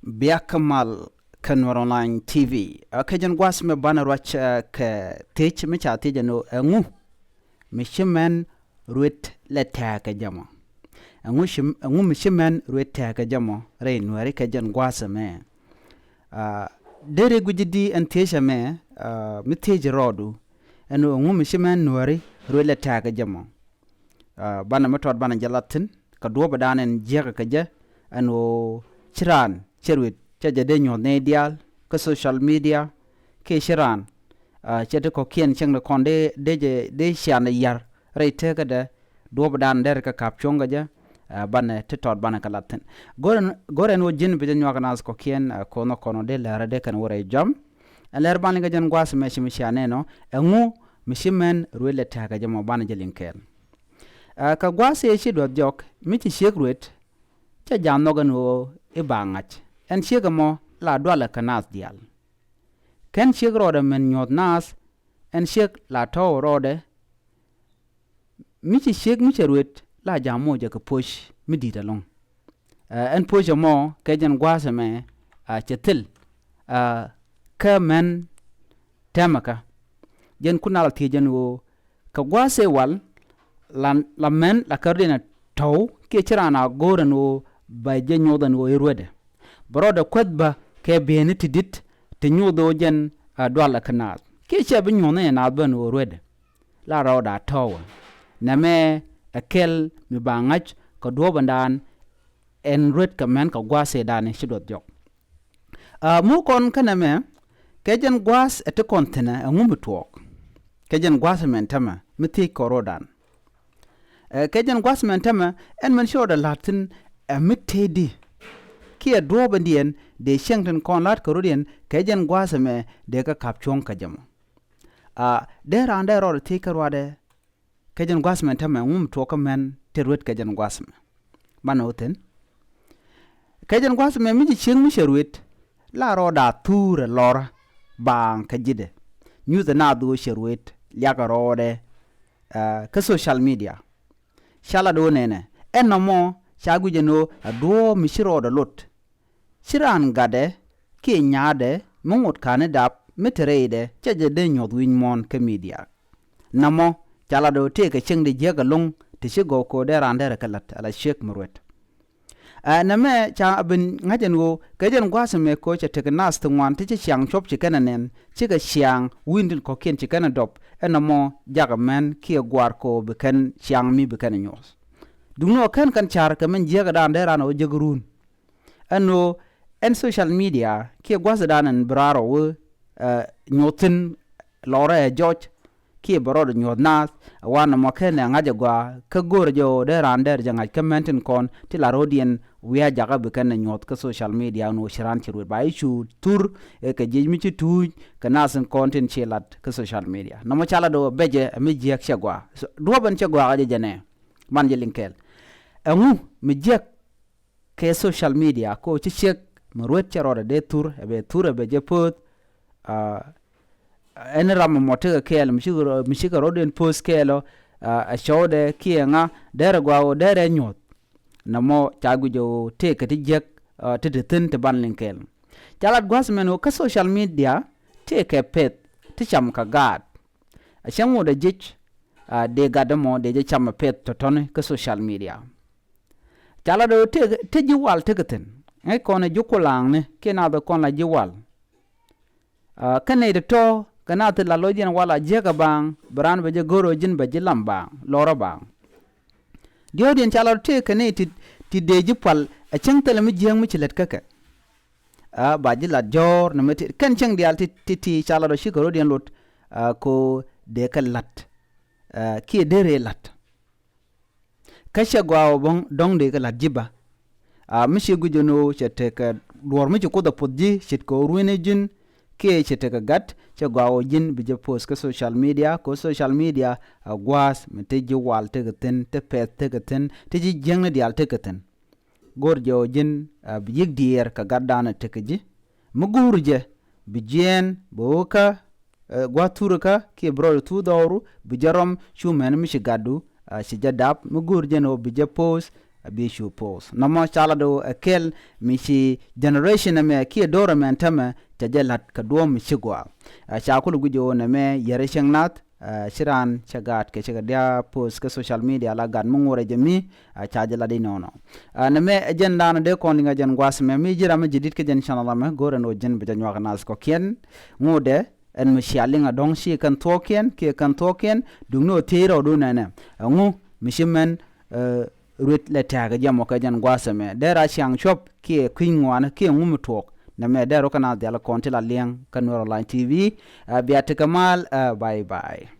Biakamal Kanwar Online TV. Kajan gwas me bana rwach ka tech me cha tejano ngu mishimen ruet leta ka jama. Ngu mishimen ruet ka jama re nwari kajan gwas me. Dere gujidi an teja me mi teja rodu anu ngu mishimen nwari ruet leta ka jama. Bana metod bana jalatin ka duwa badanen jega ka ja anu chiran cherwit chaja de nyo ne dial ka social media ke chiran chete ko kien cheng de konde de shan yar reite ka de do badan der ka kapchonga ja ban te tod ban ka latin goren wo jin be nyo kana ko kien kono de la de kan wore jam aler ban ga jan gwas me shimi shane no engu mishimen ruele ta ga jamo ban jelinkel ka gwas e chi do jok mi ti shegruet cha jam no gano e bangach en shegamo la dwala kanas dial ken shegrode men nyot nas en sheg la to rode mi chi sheg mi cherwet la jamo je ka push mi dita long en push mo ke jan gwase me chetil ka men temaka jen kunal ti jen wo ka gwase wal la men la kardina taw ke chirana goren wo ba je nyodan wo irwede broda kwedba ke beniti dit te nyodo jen dwala kanal ke chebe nyone na ban wo rwede la roda taw na me akel mi bangach ko do bandan en red ka men ka gwase dane shidot jok mu kon kana me ke jen gwas ete kontena ngumbu twok ke jen gwas men tama miti korodan ke jen gwas men tama en men shoda latin mitedi kia do bandien de shengten kon lat korodien ke jen gwas me de ka kapchong ka jamo de rande ro te karwade ke jen gwas men tama twok men terwet ke jen gwas me manoten ke jen gwas me mi ching mi sherwet la roda tour lora bang kajide news na do sherwet yaga rode ka social media shala do nene enno shagu no do mi shiroda lot shiran gade ke nyaade mungot kane dap meterede chaje de nyod win mon ka media namo chala do te ka chengde jega long te shigo ko de rande kalat ala shek murwet na me cha abin ngajen wo gajen gwasa me ko cha te nas to wan te chiang chop chi kananen chi ga chiang windin ko ken chi kanadop enamo jaga men ki gwar ko be kan chiang mi be kan nyos dungno kan char ka men jega dan de rano jegrun ano en social media ki gwasa danan braro wo nyotin lore george ki baro nyod nas wana mo ken ngaje gwa ka gorjo de rander janga commentin kon ti la rodien wiya jaga be kan nyod ka social media no shiran ci ruba ichu tur ka jejmi ci tu ka nasen content ci lat ka social media no mo chala do beje mi jek chagwa do ban chagwa aje jane man je linkel amu mi jek ke social media ko ci chek mo ruet ci rode de tur be je pot en ram mote kel mishika roden post kelo a shode kienga dere gwawo dere nyot namo chagu jo te kati jek te tin te ban linkel chalat gwasmen ka social media te ke pet te cham ka gad a chango de jich de gadamo de je cham pet to ton ka social media chala do te jiwal te gaten e kone jukulang ne kena do kon la jiwal kane de to kana te la lojin wala jega bang bran be je goro jin be je lamba loro bang diodin chala te kane ti deji pal a chengtele mi jeng mi chilet kaka ba ji la jor na meti kan cheng dial ti chala do shikoro dien lot ko de ka lat ki dere lat kasha gwa bon dong de ka lat jiba mi shi gujono chete ka dor mi ko da podji chit ko ruine jin ke chete ka gat che gwa jin bi je post ka social media gwas mete ji wal te gaten te pet te gaten te ji jeng dial te gaten gor jo jin bi yig dier ka gadana te ji mugurje bi jen boka gwa turka ke bro tu dawru bi jarom chumen mi shi gadu shi jadap mugurje no bi je post bi shu pos no mo chala do kel mi shi generation me ki dora men tama tajelat ka do mi shigwa cha kulu gujo na me yare shangnat shiran chagat ke chagadia post ke social media la gan mungore jemi chajala di nono na me agenda na de kon nga jen gwas me mi jira me jidit ke jen channel me gore no jen be janwa nas ko ken ngode en mi shalinga dong shi kan token ke kan token dungno tero do na ngu mi shimen rut le taga jamo ka jen gwas me dera shang shop ke kwingwan ke ngum tok na me dero kana de la konti la liang kanwar online tv biate kamal bye bye